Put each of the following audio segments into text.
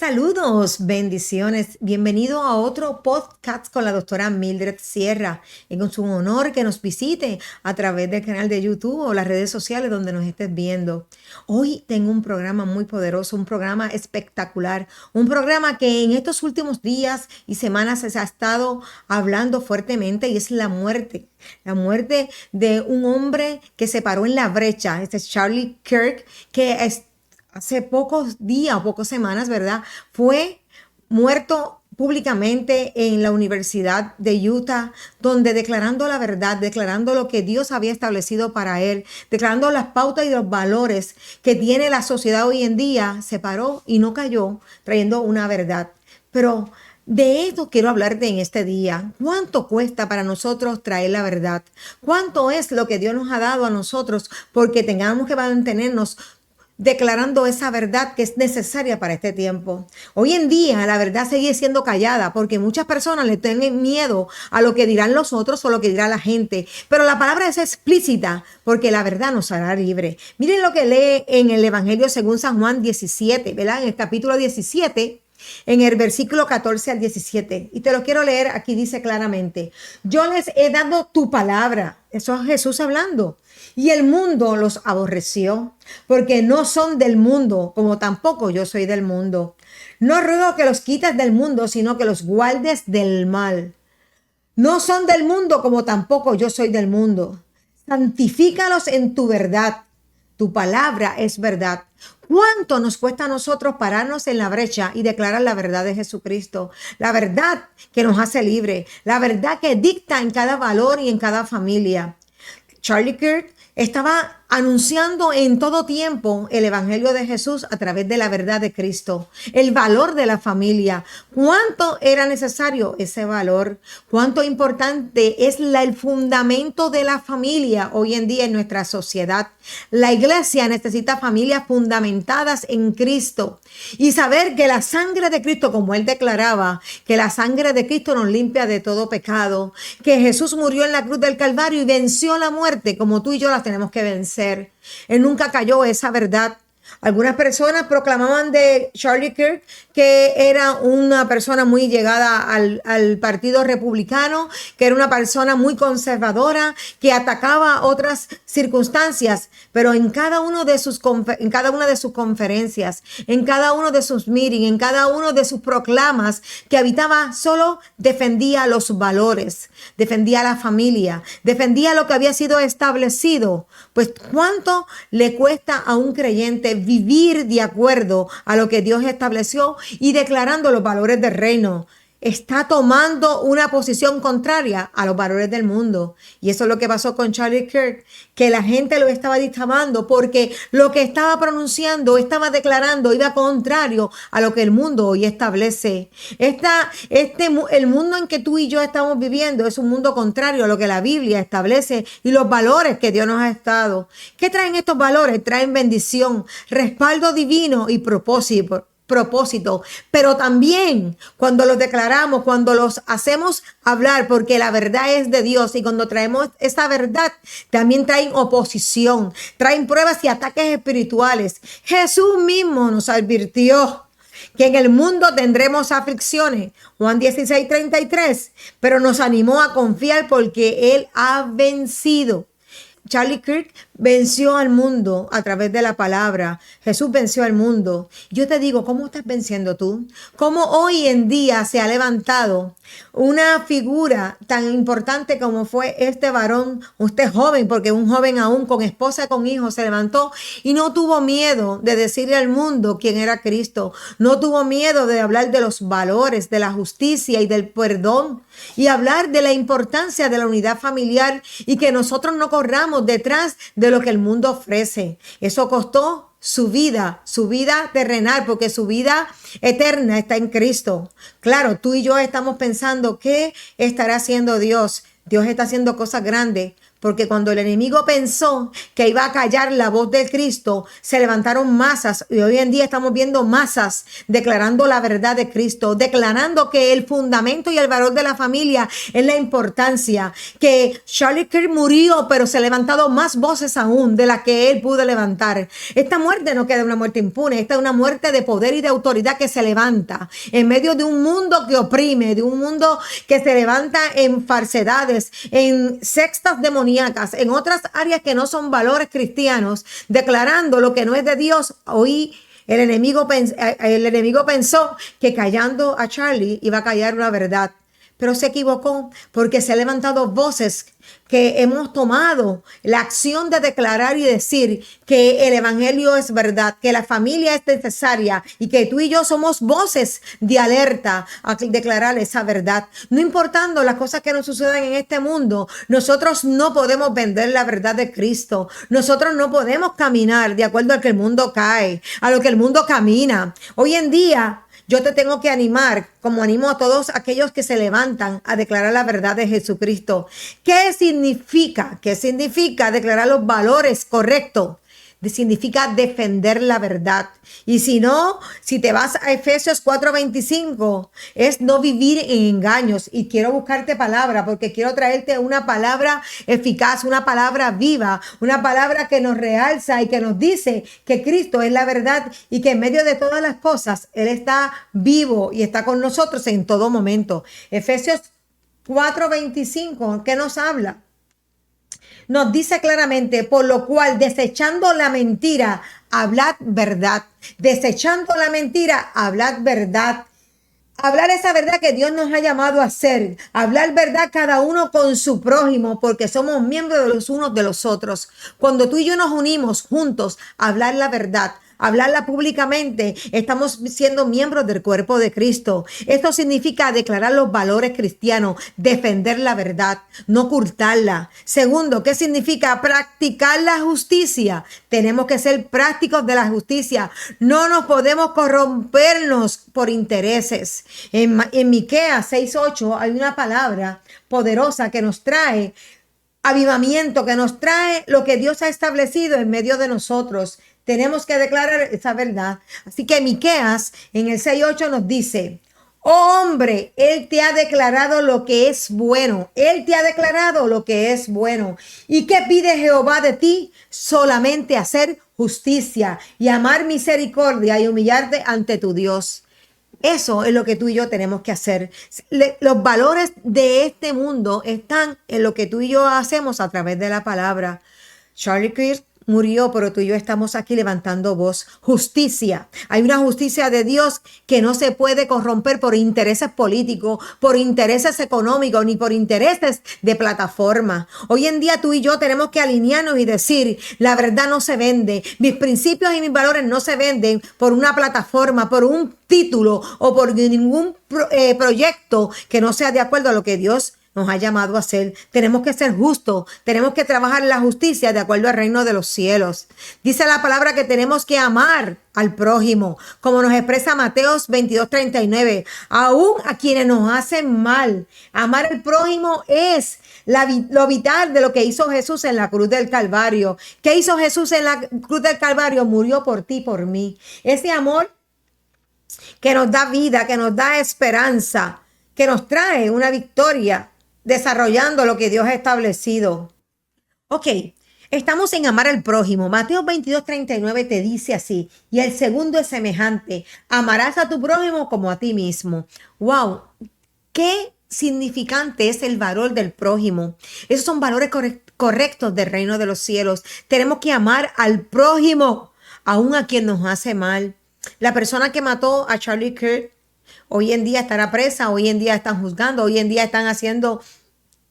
Saludos, bendiciones. Bienvenido a otro podcast con la doctora Mildred Sierra. Es un honor que nos visite a través del canal de YouTube o las redes sociales donde nos estés viendo. Hoy tengo un programa muy poderoso, un programa espectacular, un programa que en estos últimos días y semanas se ha estado hablando fuertemente y es la muerte. La muerte de un hombre que se paró en la brecha. Este es Charlie Kirk, que hace pocos días o pocas semanas, ¿verdad? Fue muerto públicamente en la Universidad de Utah, donde declarando la verdad, declarando lo que Dios había establecido para él, declarando las pautas y los valores que tiene la sociedad hoy en día, se paró y no cayó, trayendo una verdad. Pero de esto quiero hablarte en este día. ¿Cuánto cuesta para nosotros traer la verdad? ¿Cuánto es lo que Dios nos ha dado a nosotros porque tengamos que mantenernos declarando esa verdad que es necesaria para este tiempo? Hoy en día la verdad sigue siendo callada porque muchas personas le tienen miedo a lo que dirán los otros o lo que dirá la gente, pero la palabra es explícita porque la verdad nos hará libre. Miren lo que lee en el Evangelio según San Juan 17, ¿verdad? En el capítulo 17, en el versículo 14 al 17, y te lo quiero leer. Aquí dice claramente: yo les he dado tu palabra. Eso es Jesús hablando. Y el mundo los aborreció, porque no son del mundo, como tampoco yo soy del mundo. No ruego que los quites del mundo, sino que los guardes del mal. No son del mundo, como tampoco yo soy del mundo. Santifícalos en tu verdad. Tu palabra es verdad. ¿Cuánto nos cuesta a nosotros pararnos en la brecha y declarar la verdad de Jesucristo? La verdad que nos hace libre, la verdad que dicta en cada valor y en cada familia. Charlie Kirk estaba anunciando en todo tiempo el evangelio de Jesús a través de la verdad de Cristo, el valor de la familia. ¿Cuánto era necesario ese valor? ¿Cuánto importante es el fundamento de la familia hoy en día en nuestra sociedad? La iglesia necesita familias fundamentadas en Cristo y saber que la sangre de Cristo, como él declaraba, que la sangre de Cristo nos limpia de todo pecado, que Jesús murió en la cruz del Calvario y venció la muerte como tú y yo la tenemos que vencer. Él nunca cayó esa verdad. Algunas personas proclamaban de Charlie Kirk que era una persona muy llegada al partido republicano, que era una persona muy conservadora, que atacaba otras circunstancias, pero en cada una de sus conferencias, en cada uno de sus meetings, en cada uno de sus proclamas que habitaba, solo defendía los valores, defendía la familia, defendía lo que había sido establecido. Pues ¿cuánto le cuesta a un creyente vivir de acuerdo a lo que Dios estableció y declarando los valores del reino? Está tomando una posición contraria a los valores del mundo. Y eso es lo que pasó con Charlie Kirk, que la gente lo estaba difamando porque lo que estaba pronunciando, estaba declarando, iba contrario a lo que el mundo hoy establece. El mundo en que tú y yo estamos viviendo es un mundo contrario a lo que la Biblia establece y los valores que Dios nos ha dado. ¿Qué traen estos valores? Traen bendición, respaldo divino y propósito. Pero también cuando los declaramos, cuando los hacemos hablar, porque la verdad es de Dios, y cuando traemos esa verdad, también traen oposición, traen pruebas y ataques espirituales. Jesús mismo nos advirtió que en el mundo tendremos aflicciones, Juan 16:33, pero nos animó a confiar porque Él ha vencido. Charlie Kirk venció al mundo a través de la palabra. Jesús venció al mundo. Yo te digo, ¿cómo estás venciendo tú? ¿Cómo hoy en día se ha levantado una figura tan importante como fue este varón, usted joven, porque un joven aún con esposa, con hijos, se levantó y no tuvo miedo de decirle al mundo quién era Cristo? No tuvo miedo de hablar de los valores, de la justicia y del perdón, y hablar de la importancia de la unidad familiar y que nosotros no corramos detrás de lo que el mundo ofrece. Eso costó su vida terrenal, porque su vida eterna está en Cristo. Claro, tú y yo estamos pensando, ¿qué estará haciendo Dios? Dios está haciendo cosas grandes, porque cuando el enemigo pensó que iba a callar la voz del Cristo, se levantaron masas y hoy en día estamos viendo masas declarando la verdad de Cristo, declarando que el fundamento y el valor de la familia es la importancia, que Charlie Kirk murió, pero se han levantado más voces aún de las que él pudo levantar. Esta muerte no queda una muerte impune, esta es una muerte de poder y de autoridad que se levanta en medio de un mundo que oprime, de un mundo que se levanta en falsedades, en sectas demoníacas, en otras áreas que no son valores cristianos, declarando lo que no es de Dios. Hoy el enemigo pensó que callando a Charlie iba a callar una verdad, pero se equivocó porque se han levantado voces que hemos tomado la acción de declarar y decir que el evangelio es verdad, que la familia es necesaria y que tú y yo somos voces de alerta a declarar esa verdad. No importando las cosas que nos sucedan en este mundo, nosotros no podemos vender la verdad de Cristo. Nosotros no podemos caminar de acuerdo a que el mundo cae, a lo que el mundo camina. Hoy en día, yo te tengo que animar, como animo a todos aquellos que se levantan a declarar la verdad de Jesucristo. ¿Qué significa? ¿Qué significa declarar los valores correctos? Significa defender la verdad. Y si no, si te vas a Efesios 4:25, es no vivir en engaños. Y quiero buscarte palabra porque quiero traerte una palabra eficaz, una palabra viva, una palabra que nos realza y que nos dice que Cristo es la verdad y que en medio de todas las cosas Él está vivo y está con nosotros en todo momento. Efesios 4:25, ¿qué nos habla? Nos dice claramente, por lo cual, desechando la mentira, hablad verdad. Desechando la mentira, hablad verdad. Hablar esa verdad que Dios nos ha llamado a hacer. Hablar verdad cada uno con su prójimo, porque somos miembros de los unos de los otros. Cuando tú y yo nos unimos juntos a hablar la verdad, hablarla públicamente, estamos siendo miembros del cuerpo de Cristo. Esto significa declarar los valores cristianos, defender la verdad, no ocultarla. Segundo, ¿qué significa practicar la justicia? Tenemos que ser prácticos de la justicia. No nos podemos corrompernos por intereses. En Miqueas 6:8 hay una palabra poderosa que nos trae avivamiento, que nos trae lo que Dios ha establecido en medio de nosotros. Tenemos que declarar esa verdad. Así que Miqueas en el 6:8 nos dice: oh hombre, Él te ha declarado lo que es bueno. Él te ha declarado lo que es bueno. ¿Y qué pide Jehová de ti? Solamente hacer justicia y amar misericordia y humillarte ante tu Dios. Eso es lo que tú y yo tenemos que hacer. Los valores de este mundo están en lo que tú y yo hacemos a través de la palabra. Charlie Kirk murió, pero tú y yo estamos aquí levantando voz. Justicia. Hay una justicia de Dios que no se puede corromper por intereses políticos, por intereses económicos, ni por intereses de plataforma. Hoy en día tú y yo tenemos que alinearnos y decir, la verdad no se vende. Mis principios y mis valores no se venden por una plataforma, por un título o por ningún proyecto que no sea de acuerdo a lo que Dios nos ha llamado a hacer. Tenemos que ser justos, tenemos que trabajar en la justicia de acuerdo al reino de los cielos. Dice la palabra que tenemos que amar al prójimo, como nos expresa Mateos 22:39, aún a quienes nos hacen mal. Amar al prójimo es lo vital de lo que hizo Jesús en la cruz del Calvario. ¿Qué hizo Jesús en la cruz del Calvario? Murió por ti, por mí. Ese amor que nos da vida, que nos da esperanza, que nos trae una victoria, desarrollando lo que Dios ha establecido. Ok, estamos en amar al prójimo. Mateo 22:39 te dice así, y el segundo es semejante: amarás a tu prójimo como a ti mismo. Wow, qué significante es el valor del prójimo. Esos son valores correctos del reino de los cielos. Tenemos que amar al prójimo, aun a quien nos hace mal. La persona que mató a Charlie Kirk hoy en día estará presa, hoy en día están juzgando, hoy en día están haciendo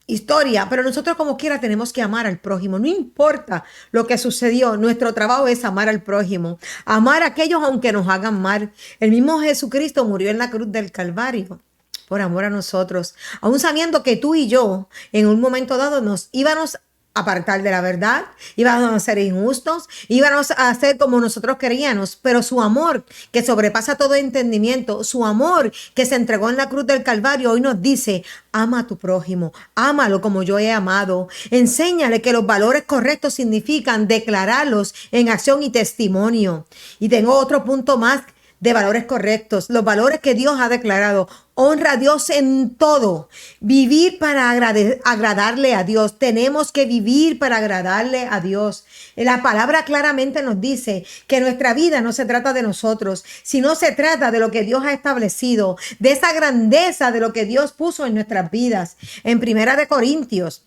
historia, pero nosotros como quiera tenemos que amar al prójimo. No importa lo que sucedió, nuestro trabajo es amar al prójimo, amar a aquellos aunque nos hagan mal. El mismo Jesucristo murió en la cruz del Calvario por amor a nosotros, aún sabiendo que tú y yo en un momento dado nos íbamos apartar de la verdad, íbamos a ser injustos, íbamos a hacer como nosotros queríamos, pero su amor que sobrepasa todo entendimiento, su amor que se entregó en la cruz del Calvario, hoy nos dice, ama a tu prójimo, ámalo como yo he amado, enséñale que los valores correctos significan declararlos en acción y testimonio. Y tengo otro punto más de valores correctos, los valores que Dios ha declarado. Honra a Dios en todo. Vivir para agradarle a Dios. Tenemos que vivir para agradarle a Dios. La palabra claramente nos dice que nuestra vida no se trata de nosotros, sino se trata de lo que Dios ha establecido, de esa grandeza de lo que Dios puso en nuestras vidas. En Primera de Corintios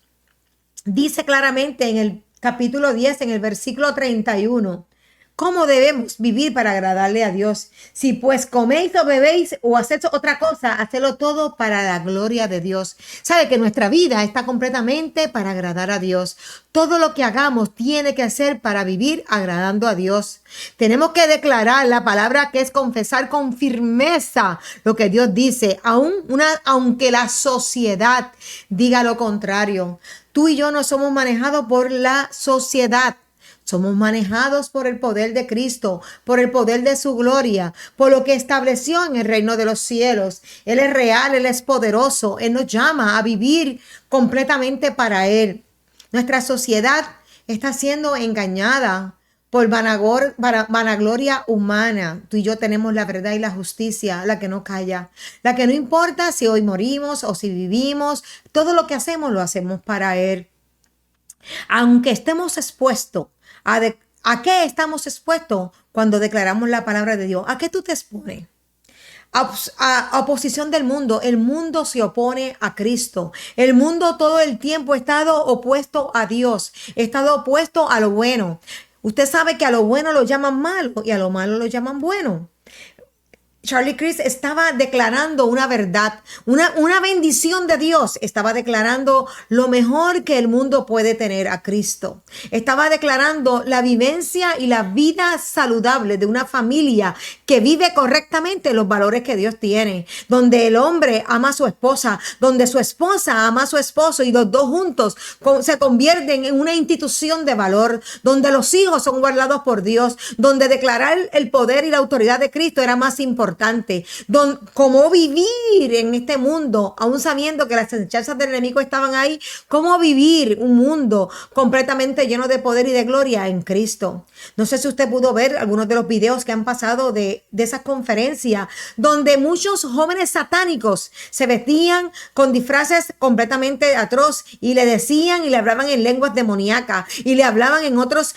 dice claramente en el capítulo 10, en el versículo 31, ¿cómo debemos vivir para agradarle a Dios? Si pues coméis o bebéis o hacéis otra cosa, hacedlo todo para la gloria de Dios. Sabe que nuestra vida está completamente para agradar a Dios. Todo lo que hagamos tiene que ser para vivir agradando a Dios. Tenemos que declarar la palabra, que es confesar con firmeza lo que Dios dice, aunque la sociedad diga lo contrario. Tú y yo no somos manejados por la sociedad. Somos manejados por el poder de Cristo, por el poder de su gloria, por lo que estableció en el reino de los cielos. Él es real, Él es poderoso. Él nos llama a vivir completamente para Él. Nuestra sociedad está siendo engañada por vanagloria humana. Tú y yo tenemos la verdad y la justicia, la que no calla, la que no importa si hoy morimos o si vivimos. Todo lo que hacemos lo hacemos para Él. Aunque estemos expuestos, ¿a qué estamos expuestos cuando declaramos la palabra de Dios? ¿A qué tú te expones? A oposición del mundo. El mundo se opone a Cristo. El mundo todo el tiempo ha estado opuesto a Dios. Ha estado opuesto a lo bueno. Usted sabe que a lo bueno lo llaman malo y a lo malo lo llaman bueno. Charlie Crist estaba declarando una verdad, una bendición de Dios. Estaba declarando lo mejor que el mundo puede tener, a Cristo. Estaba declarando la vivencia y la vida saludable de una familia que vive correctamente los valores que Dios tiene. Donde el hombre ama a su esposa, donde su esposa ama a su esposo y los dos juntos se convierten en una institución de valor. Donde los hijos son guardados por Dios. Donde declarar el poder y la autoridad de Cristo era más importante. Cómo vivir en este mundo, aún sabiendo que las acechanzas del enemigo estaban ahí, cómo vivir un mundo completamente lleno de poder y de gloria en Cristo. No sé si usted pudo ver algunos de los videos que han pasado de esas conferencias, donde muchos jóvenes satánicos se vestían con disfraces completamente atroz y le decían y le hablaban en lenguas demoníacas y le hablaban en otras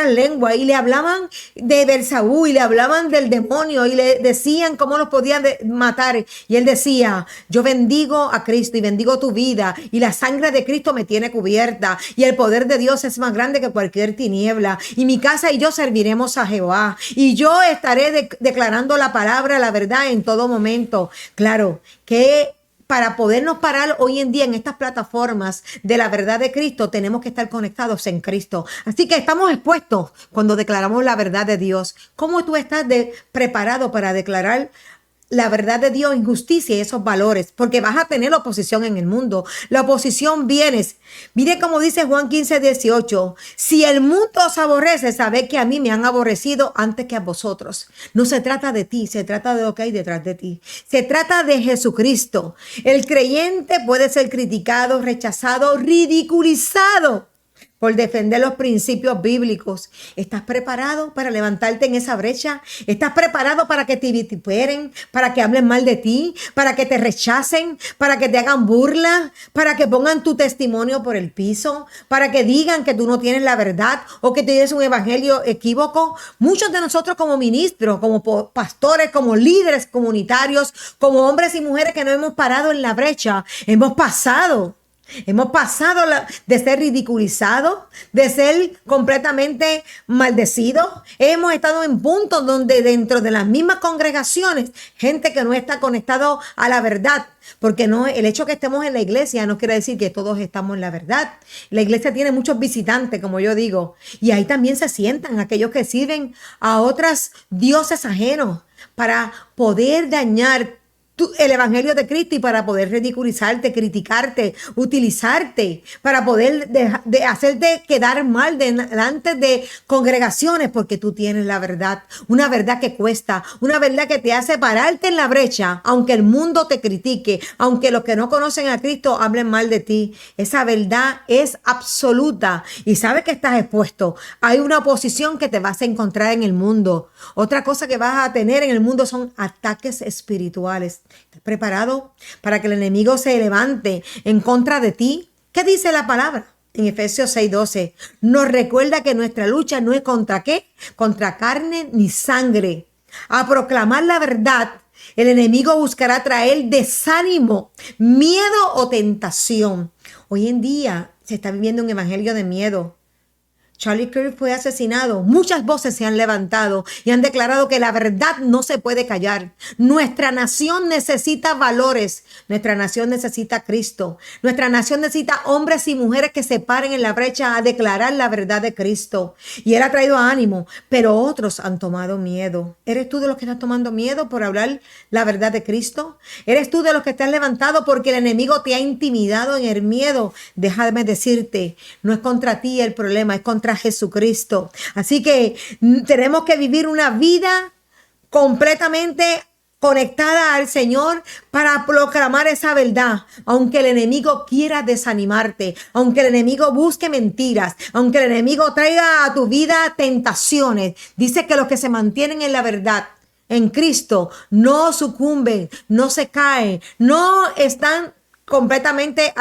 lenguas y le hablaban de Belzebú y le hablaban del demonio y le decían cómo los podían matar. Y él decía, yo bendigo a Cristo y bendigo tu vida y la sangre de Cristo me tiene cubierta y el poder de Dios es más grande que cualquier tiniebla y mi casa y yo serviremos a Jehová y yo estaré declarando la palabra, la verdad en todo momento. Claro que para podernos parar hoy en día en estas plataformas de la verdad de Cristo, tenemos que estar conectados en Cristo. Así que estamos expuestos cuando declaramos la verdad de Dios. ¿Cómo tú estás preparado para declarar la verdad de Dios en justicia y esos valores? Porque vas a tener oposición en el mundo. La oposición viene. Mire cómo dice Juan 15:18. Si el mundo os aborrece, sabed que a mí me han aborrecido antes que a vosotros. No se trata de ti, se trata de lo que hay detrás de ti. Se trata de Jesucristo. El creyente puede ser criticado, rechazado, ridiculizado por defender los principios bíblicos. ¿Estás preparado para levantarte en esa brecha? ¿Estás preparado para que te vituperen, para que hablen mal de ti, para que te rechacen, para que te hagan burla, para que pongan tu testimonio por el piso, para que digan que tú no tienes la verdad o que tienes un evangelio equívoco? Muchos de nosotros como ministros, como pastores, como líderes comunitarios, como hombres y mujeres que no hemos parado en la brecha, hemos pasado de ser ridiculizados, de ser completamente maldecidos. Hemos estado en puntos donde dentro de las mismas congregaciones, gente que no está conectado a la verdad, porque no, el hecho que estemos en la iglesia no quiere decir que todos estamos en la verdad. La iglesia tiene muchos visitantes, como yo digo, y ahí también se sientan aquellos que sirven a otros dioses ajenos para poder dañar el evangelio de Cristo y para poder ridiculizarte, criticarte, utilizarte, para poder de hacerte quedar mal delante de congregaciones, porque tú tienes la verdad, una verdad que cuesta, una verdad que te hace pararte en la brecha, aunque el mundo te critique, aunque los que no conocen a Cristo hablen mal de ti. Esa verdad es absoluta y sabes que estás expuesto. Hay una oposición que te vas a encontrar en el mundo. Otra cosa que vas a tener en el mundo son ataques espirituales. ¿Estás preparado para que el enemigo se levante en contra de ti? ¿Qué dice la palabra? En Efesios 6:12 nos recuerda que nuestra lucha no es contra ¿qué? Contra carne ni sangre. A proclamar la verdad, el enemigo buscará traer desánimo, miedo o tentación. Hoy en día se está viviendo un evangelio de miedo. Charlie Kirk fue asesinado. Muchas voces se han levantado y han declarado que la verdad no se puede callar. Nuestra nación necesita valores. Nuestra nación necesita a Cristo. Nuestra nación necesita hombres y mujeres que se paren en la brecha a declarar la verdad de Cristo. Y Él ha traído ánimo, pero otros han tomado miedo. ¿Eres tú de los que estás tomando miedo por hablar la verdad de Cristo? ¿Eres tú de los que estás levantado porque el enemigo te ha intimidado en el miedo? Déjame decirte, no es contra ti el problema, es contra Jesucristo. Así que tenemos que vivir una vida completamente conectada al Señor para proclamar esa verdad, aunque el enemigo quiera desanimarte, aunque el enemigo busque mentiras, aunque el enemigo traiga a tu vida tentaciones. Dice que los que se mantienen en la verdad, en Cristo, no sucumben, no se caen, no están completamente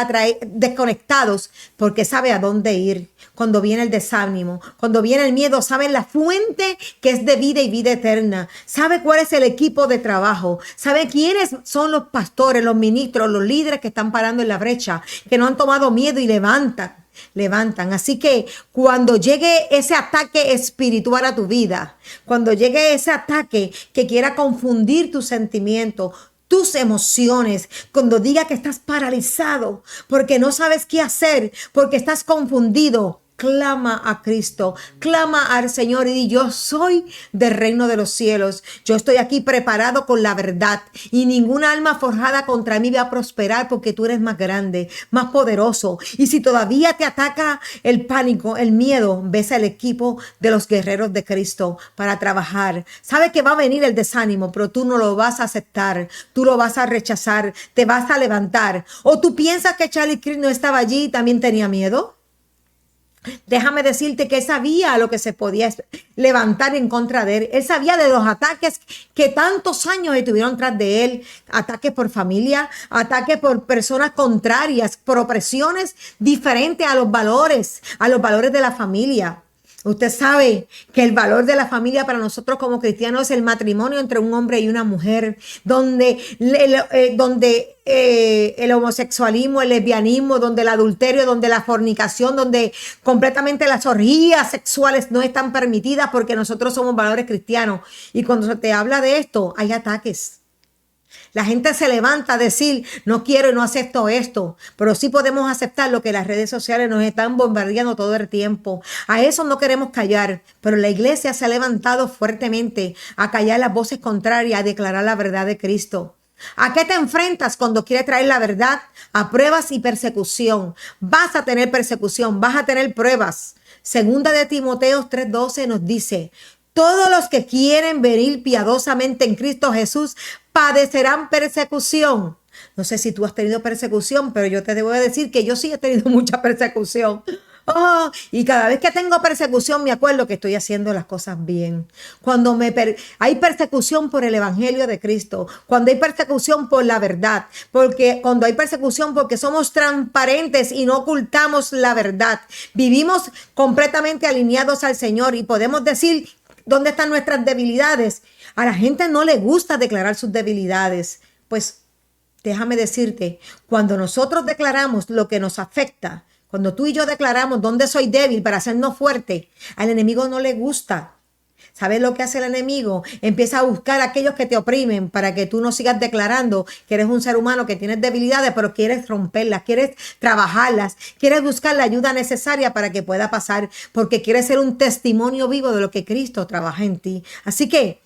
desconectados, porque sabe a dónde ir. Cuando viene el desánimo, cuando viene el miedo, sabe la fuente que es de vida y vida eterna. Sabe cuál es el equipo de trabajo. Sabe quiénes son los pastores, los ministros, los líderes que están parando en la brecha, que no han tomado miedo y levantan. Así que cuando llegue ese ataque espiritual a tu vida, cuando llegue ese ataque que quiera confundir tus sentimientos, tus emociones, cuando diga que estás paralizado porque no sabes qué hacer, porque estás confundido, clama a Cristo, clama al Señor y di: yo soy del reino de los cielos, yo estoy aquí preparado con la verdad y ninguna alma forjada contra mí va a prosperar, porque tú eres más grande, más poderoso. Y si todavía te ataca el pánico, el miedo, ves al equipo de los guerreros de Cristo para trabajar. Sabe que va a venir el desánimo, pero tú no lo vas a aceptar, tú lo vas a rechazar, te vas a levantar. ¿O tú piensas que Charlie Kirk no estaba allí y también tenía miedo? Déjame decirte que él sabía lo que se podía levantar en contra de él. Él sabía de los ataques que tantos años estuvieron tras de él. Ataques por familia, ataques por personas contrarias, por opresiones diferentes a los valores de la familia. Usted sabe que el valor de la familia para nosotros como cristianos es el matrimonio entre un hombre y una mujer, donde el homosexualismo, el lesbianismo, donde el adulterio, donde la fornicación, donde completamente las orgías sexuales no están permitidas, porque nosotros somos valores cristianos. Y cuando se te habla de esto, hay ataques. La gente se levanta a decir: no quiero y no acepto esto, pero sí podemos aceptar lo que las redes sociales nos están bombardeando todo el tiempo. A eso no queremos callar, pero la iglesia se ha levantado fuertemente a callar las voces contrarias, a declarar la verdad de Cristo. ¿A qué te enfrentas cuando quieres traer la verdad? A pruebas y persecución. Vas a tener persecución, vas a tener pruebas. Segunda de Timoteo 3:12 nos dice: todos los que quieren venir piadosamente en Cristo Jesús padecerán persecución. No sé si tú has tenido persecución, pero yo te debo decir que yo sí he tenido mucha persecución. Y cada vez que tengo persecución me acuerdo que estoy haciendo las cosas bien. Cuando hay persecución por el evangelio de Cristo, cuando hay persecución por la verdad, cuando hay persecución porque somos transparentes y no ocultamos la verdad, vivimos completamente alineados al Señor y podemos decir dónde están nuestras debilidades. A la gente no le gusta declarar sus debilidades. Pues déjame decirte, cuando nosotros declaramos lo que nos afecta, cuando tú y yo declaramos dónde soy débil para hacernos fuerte, al enemigo no le gusta. ¿Sabes lo que hace el enemigo? Empieza a buscar a aquellos que te oprimen para que tú no sigas declarando que eres un ser humano, que tienes debilidades, pero quieres romperlas, quieres trabajarlas, quieres buscar la ayuda necesaria para que pueda pasar, porque quieres ser un testimonio vivo de lo que Cristo trabaja en ti. Así que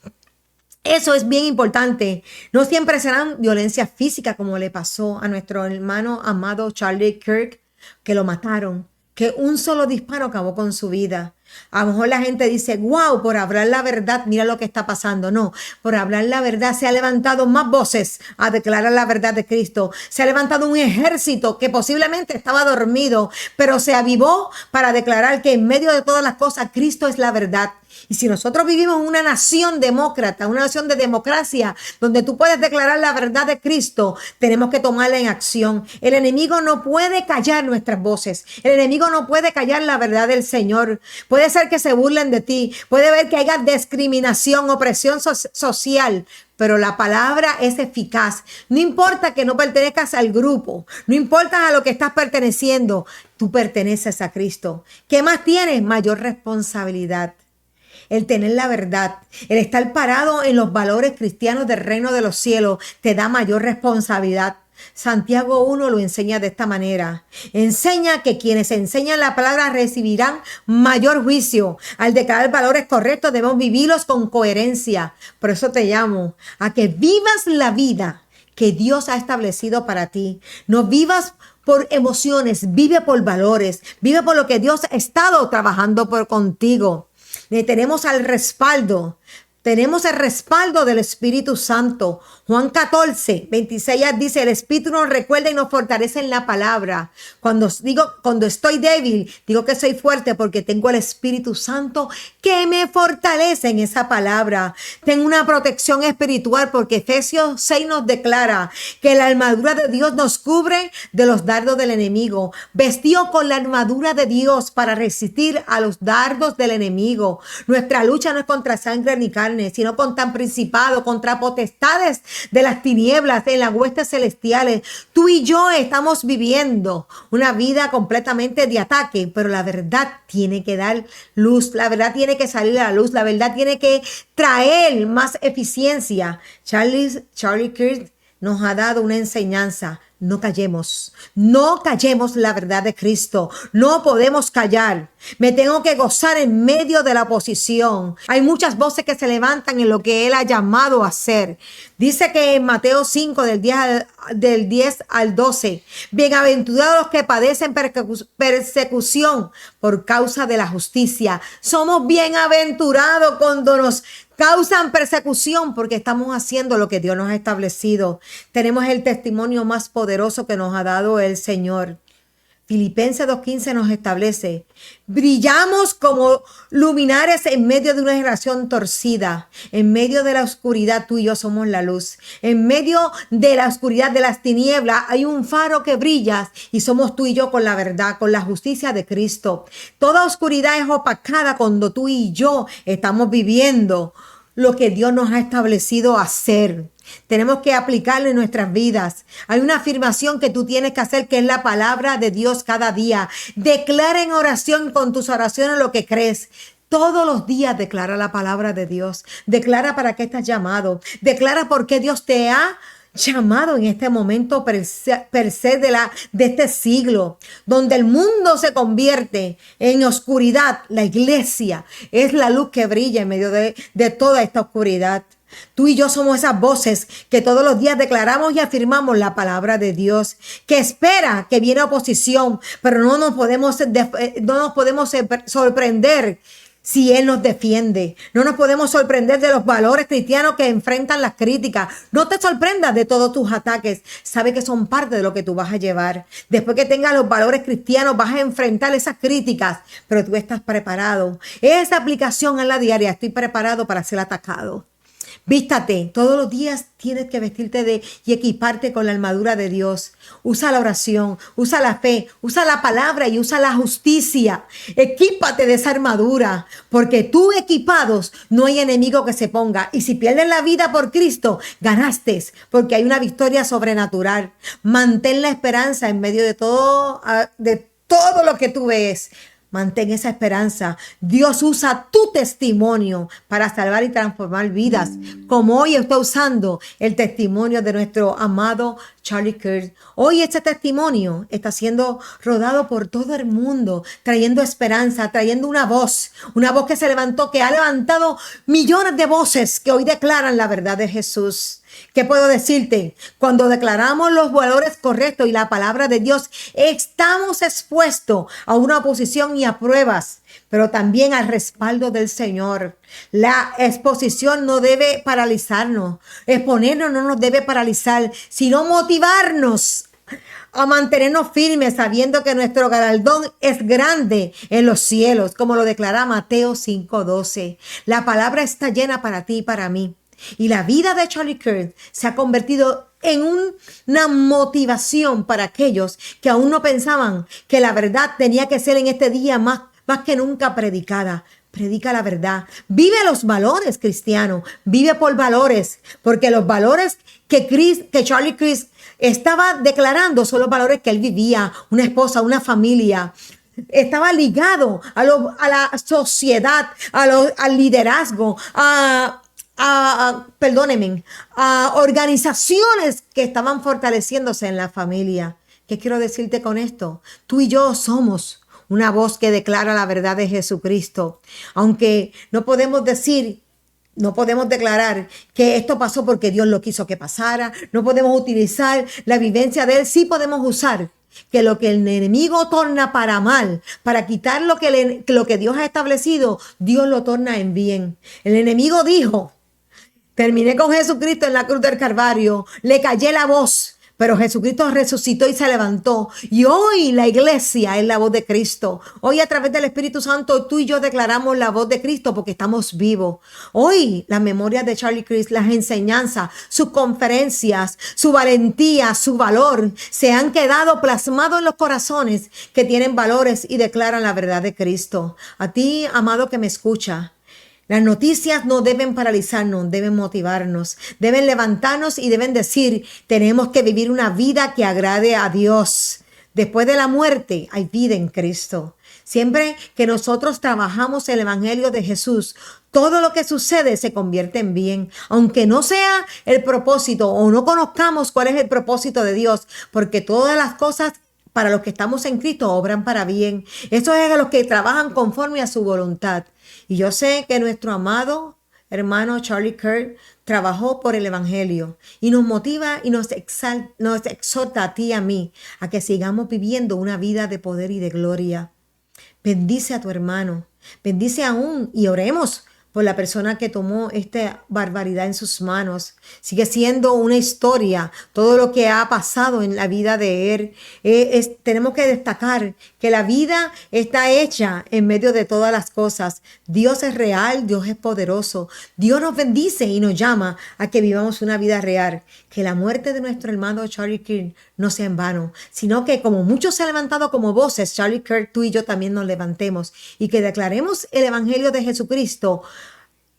Eso es bien importante. No siempre serán violencia física como le pasó a nuestro hermano amado Charlie Kirk, que lo mataron, que un solo disparo acabó con su vida. A lo mejor la gente dice, wow, por hablar la verdad, mira lo que está pasando. No, por hablar la verdad se ha levantado más voces a declarar la verdad de Cristo. Se ha levantado un ejército que posiblemente estaba dormido, pero se avivó para declarar que en medio de todas las cosas, Cristo es la verdad. Y si nosotros vivimos en una nación demócrata, una nación de democracia, donde tú puedes declarar la verdad de Cristo, tenemos que tomarla en acción. El enemigo no puede callar nuestras voces. El enemigo no puede callar la verdad del Señor. Puede ser que se burlen de ti. Puede ver que haya discriminación, opresión social. Pero la palabra es eficaz. No importa que no pertenezcas al grupo. No importa a lo que estás perteneciendo. Tú perteneces a Cristo. ¿Qué más tienes? Mayor responsabilidad. El tener la verdad, el estar parado en los valores cristianos del reino de los cielos te da mayor responsabilidad. Santiago 1 lo enseña de esta manera. Enseña que quienes enseñan la palabra recibirán mayor juicio. Al declarar valores correctos debemos vivirlos con coherencia. Por eso te llamo a que vivas la vida que Dios ha establecido para ti. No vivas por emociones, vive por valores, vive por lo que Dios ha estado trabajando por contigo. Tenemos el respaldo del Espíritu Santo. Juan 14, 26 dice, el Espíritu nos recuerda y nos fortalece en la palabra. Cuando estoy débil, digo que soy fuerte porque tengo el Espíritu Santo que me fortalece en esa palabra. Tengo una protección espiritual porque Efesios 6 nos declara que la armadura de Dios nos cubre de los dardos del enemigo. Vestido con la armadura de Dios para resistir a los dardos del enemigo. Nuestra lucha no es contra sangre ni carne, sino contra principados, contra potestades de las tinieblas en las huestes celestiales. Tú y yo estamos viviendo una vida completamente de ataque, pero la verdad tiene que dar luz, la verdad tiene que salir a la luz, la verdad tiene que traer más eficiencia. Charlie Kirk nos ha dado una enseñanza. No callemos la verdad de Cristo. No podemos callar. Me tengo que gozar en medio de la oposición. Hay muchas voces que se levantan en lo que Él ha llamado a hacer. Dice que en Mateo 5, del 10 al 12, bienaventurados los que padecen persecución por causa de la justicia. Somos bienaventurados cuando nos causan persecución porque estamos haciendo lo que Dios nos ha establecido. Tenemos el testimonio más poderoso que nos ha dado el Señor. Filipenses 2:15 nos establece, brillamos como luminares en medio de una generación torcida. En medio de la oscuridad, tú y yo somos la luz. En medio de la oscuridad de las tinieblas hay un faro que brilla y somos tú y yo con la verdad, con la justicia de Cristo. Toda oscuridad es opacada cuando tú y yo estamos viviendo lo que Dios nos ha establecido hacer. Tenemos que aplicarlo en nuestras vidas. Hay una afirmación que tú tienes que hacer, que es la palabra de Dios cada día. Declara en oración con tus oraciones lo que crees. Todos los días declara la palabra de Dios. Declara para qué estás llamado. Declara por qué Dios te ha llamado en este momento per se de este siglo, donde el mundo se convierte en oscuridad. La iglesia es la luz que brilla en medio de toda esta oscuridad. Tú y yo somos esas voces que todos los días declaramos y afirmamos la palabra de Dios, que espera que viene oposición, pero no nos podemos sorprender si Él nos defiende. No nos podemos sorprender de los valores cristianos que enfrentan las críticas. No te sorprendas de todos tus ataques. Sabe que son parte de lo que tú vas a llevar. Después que tengas los valores cristianos, vas a enfrentar esas críticas, pero tú estás preparado. Esa aplicación en la diaria, estoy preparado para ser atacado. Vístate, todos los días tienes que vestirte y equiparte con la armadura de Dios. Usa la oración, usa la fe, usa la palabra y usa la justicia. Equípate de esa armadura, porque tú equipados no hay enemigo que se ponga. Y si pierdes la vida por Cristo, ganaste, porque hay una victoria sobrenatural. Mantén la esperanza en medio de todo lo que tú ves. Mantén esa esperanza. Dios usa tu testimonio para salvar y transformar vidas, como hoy está usando el testimonio de nuestro amado Charlie Kirk. Hoy este testimonio está siendo rodado por todo el mundo, trayendo esperanza, trayendo una voz que se levantó, que ha levantado millones de voces que hoy declaran la verdad de Jesús. ¿Qué puedo decirte? Cuando declaramos los valores correctos y la palabra de Dios, estamos expuestos a una oposición y a pruebas, pero también al respaldo del Señor. La exposición no debe paralizarnos. Exponernos no nos debe paralizar, sino motivarnos a mantenernos firmes, sabiendo que nuestro galardón es grande en los cielos, como lo declara Mateo 5:12. La palabra está llena para ti y para mí. Y la vida de Charlie Kirk se ha convertido en una motivación para aquellos que aún no pensaban que la verdad tenía que ser en este día más que nunca predicada. Predica la verdad. Vive los valores cristianos. Vive por valores. Porque los valores que Charlie Kirk estaba declarando son los valores que él vivía. Una esposa, una familia. Estaba ligado a la sociedad, al liderazgo, a organizaciones que estaban fortaleciéndose en la familia. ¿Qué quiero decirte con esto? Tú y yo somos una voz que declara la verdad de Jesucristo. Aunque no podemos declarar que esto pasó porque Dios lo quiso que pasara. No podemos utilizar la vivencia de Él. Sí podemos usar que lo que el enemigo torna para mal, para quitar lo que Dios ha establecido, Dios lo torna en bien. El enemigo dijo: terminé con Jesucristo en la cruz del Calvario, le callé la voz, pero Jesucristo resucitó y se levantó. Y hoy la iglesia es la voz de Cristo. Hoy a través del Espíritu Santo tú y yo declaramos la voz de Cristo porque estamos vivos. Hoy las memorias de Charlie Kirk, las enseñanzas, sus conferencias, su valentía, su valor, se han quedado plasmados en los corazones que tienen valores y declaran la verdad de Cristo. A ti, amado que me escucha, las noticias no deben paralizarnos, deben motivarnos, deben levantarnos y deben decir: tenemos que vivir una vida que agrade a Dios. Después de la muerte hay vida en Cristo. Siempre que nosotros trabajamos el Evangelio de Jesús, todo lo que sucede se convierte en bien, aunque no sea el propósito o no conozcamos cuál es el propósito de Dios, porque todas las cosas para los que estamos en Cristo obran para bien. Eso es a los que trabajan conforme a su voluntad. Y yo sé que nuestro amado hermano Charlie Kirk trabajó por el Evangelio y nos motiva y nos exhorta a ti y a mí a que sigamos viviendo una vida de poder y de gloria. Bendice a tu hermano, bendice aún y oremos por la persona que tomó esta barbaridad en sus manos. Sigue siendo una historia, todo lo que ha pasado en la vida de él. Tenemos que destacar que la vida está hecha en medio de todas las cosas. Dios es real, Dios es poderoso. Dios nos bendice y nos llama a que vivamos una vida real. Que la muerte de nuestro hermano Charlie Kirk no sea en vano, sino que como muchos se han levantado como voces, Charlie Kirk, tú y yo también nos levantemos y que declaremos el Evangelio de Jesucristo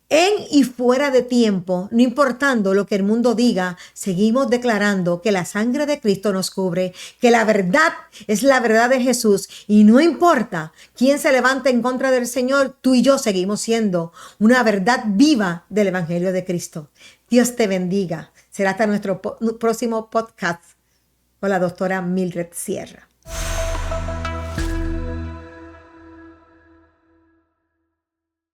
en y fuera de tiempo, no importando lo que el mundo diga. Seguimos declarando que la sangre de Cristo nos cubre, que la verdad es la verdad de Jesús y no importa quién se levante en contra del Señor, tú y yo seguimos siendo una verdad viva del Evangelio de Cristo. Dios te bendiga. Será hasta nuestro próximo podcast con la doctora Mildred Sierra.